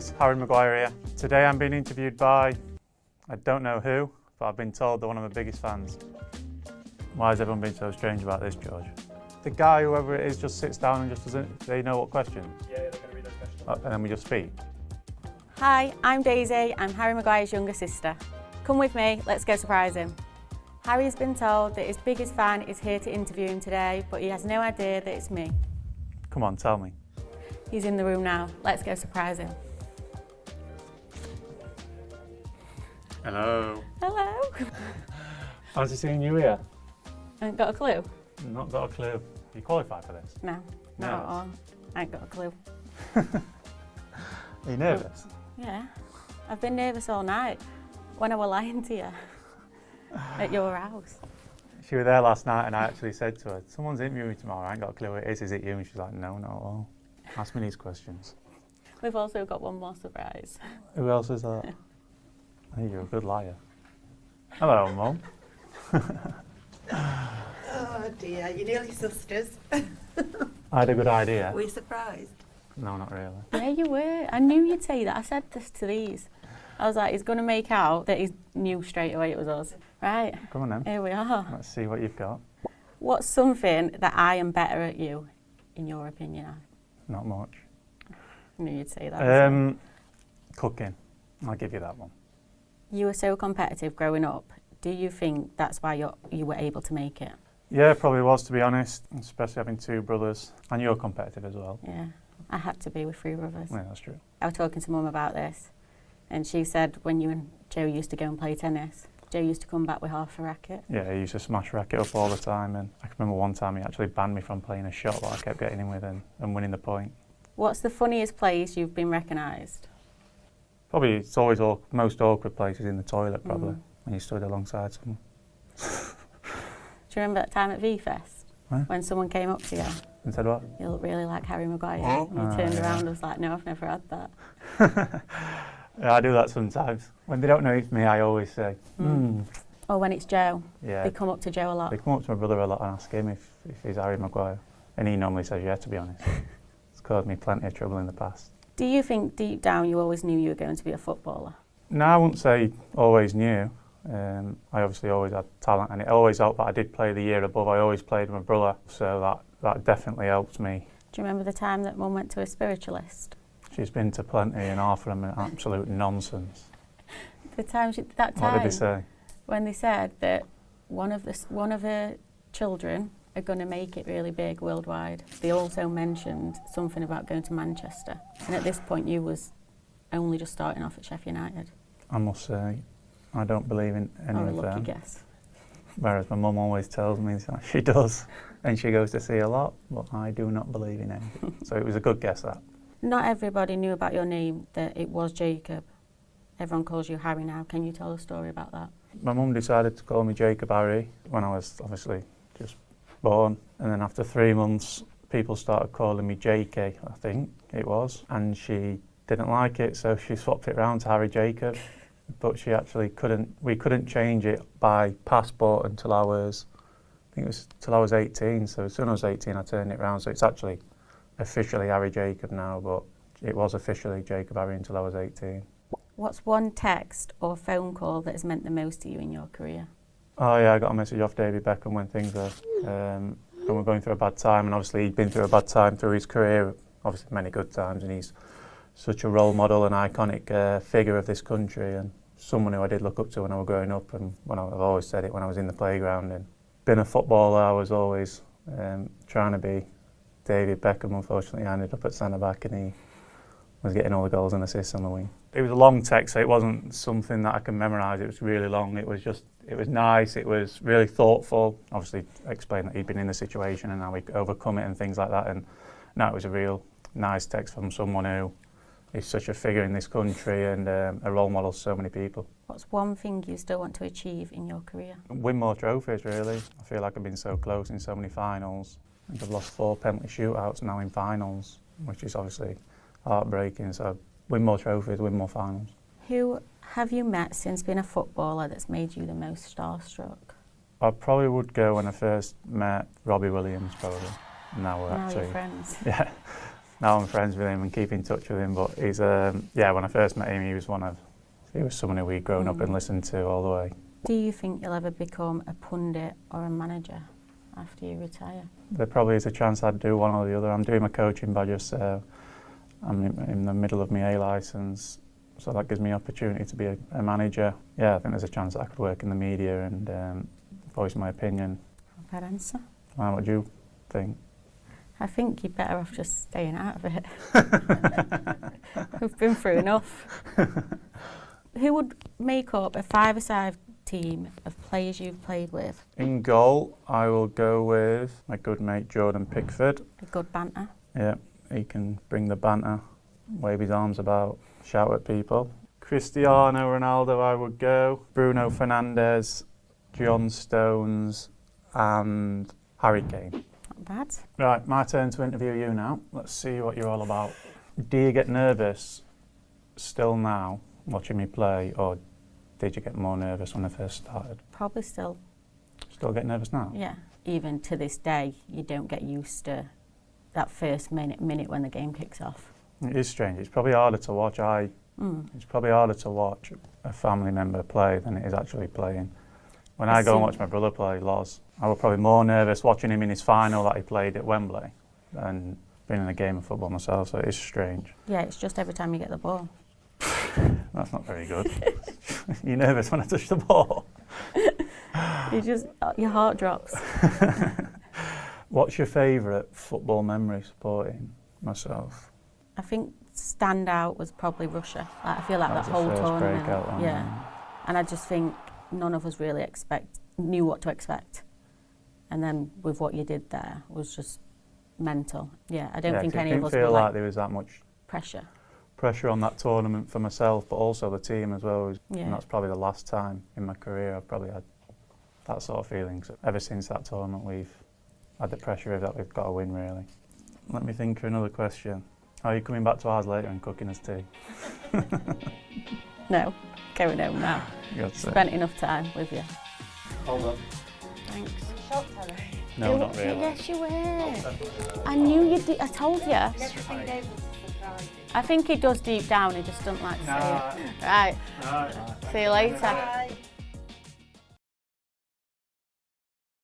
It's Harry Maguire here. Today I'm being interviewed by, I don't know who, but I've been told they're one of my biggest fans. Why has everyone been so strange about this, George? The guy, whoever it is, just sits down and just doesn't, they know what questions? Yeah, they're going to read those questions. And then we just speak? Hi, I'm Daisy. I'm Harry Maguire's younger sister. Come with me, let's go surprise him. Harry's been told that his biggest fan is here to interview him today, but he has no idea that it's me. Come on, tell me. He's in the room now. Let's go surprise him. Hello. Hello. Fancy seeing you here? Ain't got a clue? Not got a clue. You qualified for this? No, not at all. I ain't got a clue. Are you nervous? Yeah, I've been nervous all night when I were lying to you at your house. She was there last night and I actually said to her, someone's interviewing me tomorrow, I ain't got a clue who it is it you? And she's like, no, not at all. Ask me these questions. We've also got one more surprise. Who else is that? I think you're a good liar. Hello, Mum. Oh dear, you're nearly sisters. I had a good idea. Were you surprised? No, not really. Yeah, you were. I knew you'd say that. I said this to these. I was like, he's going to make out that he knew straight away it was us. Right, Come on then. here we are. Let's see what you've got. What's something that I am better at you, in your opinion? Not much. I knew you'd say that. Cooking. I'll give you that one. You were so competitive growing up. Do you think that's why you were able to make it? Yeah, probably was, to be honest, especially having two brothers. And you're competitive as well. Yeah, I had to be with three brothers. Yeah, that's true. I was talking to Mum about this, and she said when you and Joe used to go and play tennis, Joe used to come back with half a racket. Yeah, he used to smash racket up all the time, and I can remember one time he actually banned me from playing a shot that I kept getting in with and winning the point. What's the funniest place you've been recognised? Probably, it's always most awkward places in the toilet, probably, when you stood alongside someone. Do you remember that time at V-Fest? Huh? When someone came up to you? And said what? You look really like Harry Maguire. And you turned around and was like, no, I've never had that. Yeah, I do that sometimes. When they don't know it's me, I always say, Or when it's Joe. Yeah. They come up to Joe a lot. They come up to my brother a lot and ask him if he's Harry Maguire. And he normally says yeah, to be honest. It's caused me plenty of trouble in the past. Do you think deep down you always knew you were going to be a footballer? No, I wouldn't say always knew. I obviously always had talent, and it always helped that I did play the year above. I always played with my brother, so that definitely helped me. Do you remember the time that Mum went to a spiritualist? She's been to plenty and half of them are absolute nonsense. That time, What did they say? when they said that one of her children are going to make it really big worldwide. They also mentioned something about going to Manchester, and at this point you was only just starting off at Sheffield United. I must say, I don't believe in any Or a of lucky them. guess. Whereas my mum always tells me that she does, and she goes to see a lot, but I do not believe in anything. So it was a good guess, that. Not everybody knew about your name, that it was Jacob. Everyone calls you Harry now. Can you tell a story about that? My mum decided to call me Jacob Harry when I was obviously just born, and then after 3 months people started calling me JK, I think it was, and she didn't like it, so she swapped it round to Harry Jacob. But she actually we couldn't change it by passport until I was 18, so as soon as I was 18 I turned it round, so it's actually officially Harry Jacob now, but it was officially Jacob Harry until I was 18. What's one text or phone call that has meant the most to you in your career? Oh yeah, I got a message off David Beckham when things were, when we're going through a bad time, and obviously he'd been through a bad time through his career, obviously many good times, and he's such a role model and iconic figure of this country, and someone who I did look up to when I was growing up, and I've always said it when I was in the playground. And being a footballer, I was always trying to be David Beckham. Unfortunately, I ended up at centre back, and he was getting all the goals and assists on the wing. It was a long text, so it wasn't something that I can memorise. It was really long. It was nice. It was really thoughtful. Obviously, explained that he'd been in the situation and how he'd overcome it and things like that. And no, it was a real nice text from someone who is such a figure in this country and a role model to so many people. What's one thing you still want to achieve in your career? Win more trophies, really. I feel like I've been so close in so many finals. I think I've lost 4 penalty shootouts now in finals, which is obviously heartbreaking. So win more trophies, win more finals. Who have you met since being a footballer that's made you the most starstruck? I probably would go when I first met Robbie Williams, probably. Now we're Now actually, you're friends. yeah. now I'm friends with him and keep in touch with him. But he's, yeah, when I first met him, he was someone who we'd grown up and listened to all the way. Do you think you'll ever become a pundit or a manager after you retire? There probably is a chance I'd do one or the other. I'm doing my coaching badges, so I'm in the middle of my A licence, so that gives me opportunity to be a manager. Yeah, I think there's a chance that I could work in the media and voice my opinion. Fair answer. What do you think? I think you're better off just staying out of it. We've been through enough. Who would make up a five-a-side team of players you've played with? In goal, I will go with my good mate Jordan Pickford. A good banter. Yeah, he can bring the banter, wave his arms about, shout at people. Cristiano Ronaldo, I would go. Bruno Fernandes, John Stones, and Harry Kane. Not bad. Right, my turn to interview you now. Let's see what you're all about. Do you get nervous still now, watching me play, or did you get more nervous when I first started? Probably still. Still get nervous now? Yeah. Even to this day, you don't get used to that first minute when the game kicks off. It is strange. It's probably harder to watch. It's probably harder to watch a family member play than it is actually playing. When I go and watch my brother play, Loz, I was probably more nervous watching him in his final that he played at Wembley than being in a game of football myself, so it is strange. Yeah, it's just every time you get the ball. That's not very good. You're nervous when I touch the ball? Your heart drops. What's your favourite football memory supporting myself? I think standout was probably Russia. I feel like that whole first tournament. breakout one, yeah. And I just think none of us really knew what to expect. And then with what you did there was just mental. Yeah, I don't think any of us didn't feel were like there was that much pressure on that tournament for myself, but also the team as well. Yeah. And that's probably the last time in my career I've probably had that sort of feeling. So ever since that tournament, we've had the pressure of that we've got to win, really. Let me think of another question. Are you coming back to ours later and cooking us tea? No, going home now. Spent enough time with you. Hold on. Thanks. No, not really. Yes, you were. I knew you did. I told you. I think he does deep down. He just doesn't like to say it. Right. See you later. Bye.